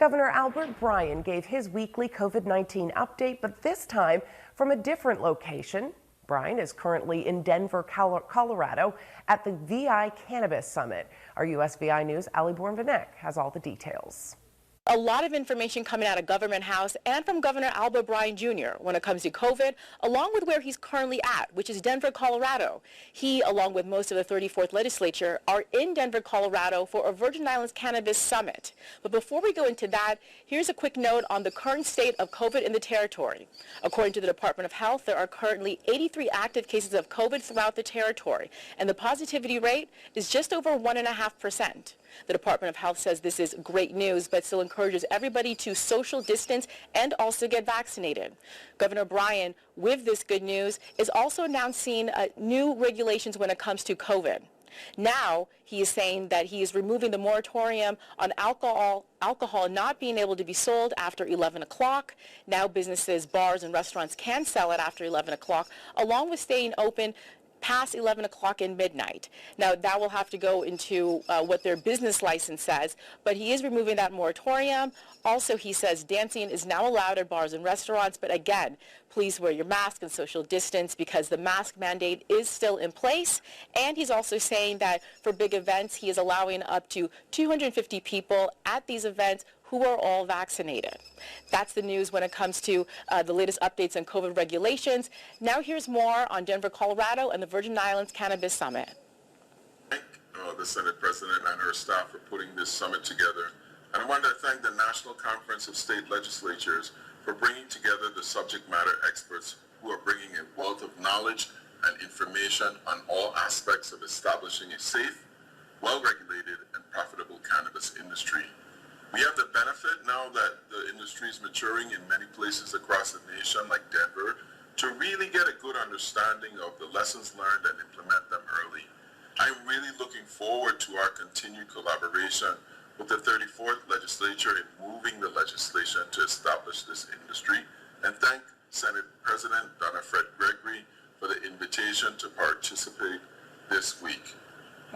Governor Albert Bryan gave his weekly COVID-19 update, but this time from a different location. Bryan is currently in Denver, Colorado at the VI Cannabis Summit. Our USVI News' Ali Born-Vanek has all the details. A lot of information coming out of Government House and from Governor Albert Bryan Jr. when it comes to COVID, along with where he's currently at, which is Denver, Colorado. He, along with most of the 34th legislature, are in Denver, Colorado for a Virgin Islands Cannabis Summit. But before we go into that, here's a quick note on the current state of COVID in the territory. According to the Department of Health, there are currently 83 active cases of COVID throughout the territory, and the positivity rate is just over 1.5%. The Department of Health says this is great news, but still encourages everybody to social distance and also get vaccinated. Governor Bryan, with this good news, is also announcing new regulations when it comes to COVID. Now, he is saying that he is removing the moratorium on alcohol not being able to be sold after 11 o'clock. Now businesses, bars, and restaurants can sell it after 11 o'clock, along with staying open past 11 o'clock and midnight. Now, that will have to go into what their business license says, but he is removing that moratorium. Also, he says dancing is now allowed at bars and restaurants, but again, please wear your mask and social distance because the mask mandate is still in place. And he's also saying that for big events, he is allowing up to 250 people at these events who are all vaccinated. That's the news when it comes to the latest updates on COVID regulations. Now here's more on Denver, Colorado and the Virgin Islands Cannabis Summit. Thank the Senate President and her staff for putting this summit together. And I want to thank the National Conference of State Legislatures for bringing together the subject matter experts who are bringing a wealth of knowledge and information on all aspects of establishing a safe, well-regulated, and profitable cannabis industry. We have the benefit now that the industry is maturing in many places across the nation, like Denver, to really get a good understanding of the lessons learned and implement them early. I'm really looking forward to our continued collaboration with the 34th legislature in moving the legislation to establish this industry, and thank Senate President Donna Fred Gregory for the invitation to participate this week.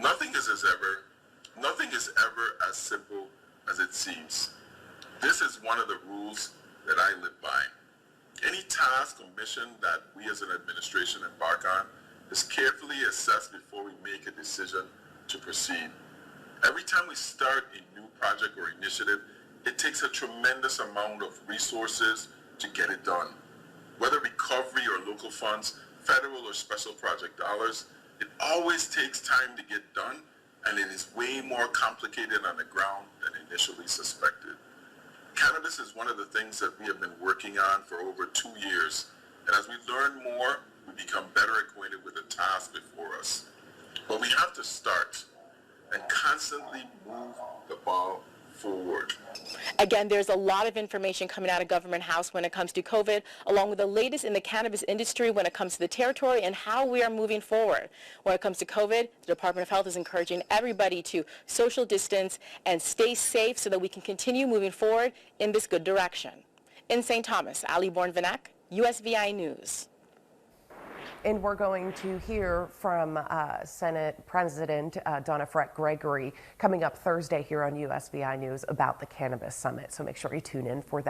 Nothing is ever as simple as it seems. This is one of the rules that I live by. Any task or mission that we as an administration embark on is carefully assessed before we make a decision to proceed. Every time we start a new project or initiative, it takes a tremendous amount of resources to get it done. Whether recovery or local funds, federal or special project dollars, it always takes time to get done, and it is way more complicated on the ground than initially suspected. Cannabis is one of the things that we have been working on for over 2 years, and as we learn more, we become better acquainted with the task before us. But we have to start and constantly move the ball forward. Again, there's a lot of information coming out of Government House when it comes to COVID, along with the latest in the cannabis industry when it comes to the territory and how we are moving forward. When it comes to COVID, the Department of Health is encouraging everybody to social distance and stay safe so that we can continue moving forward in this good direction. In St. Thomas, Ali Born-Vanek, USVI News. And we're going to hear from Senate President Donna Fred Gregory coming up Thursday here on USVI News about the Cannabis Summit. So make sure you tune in for that.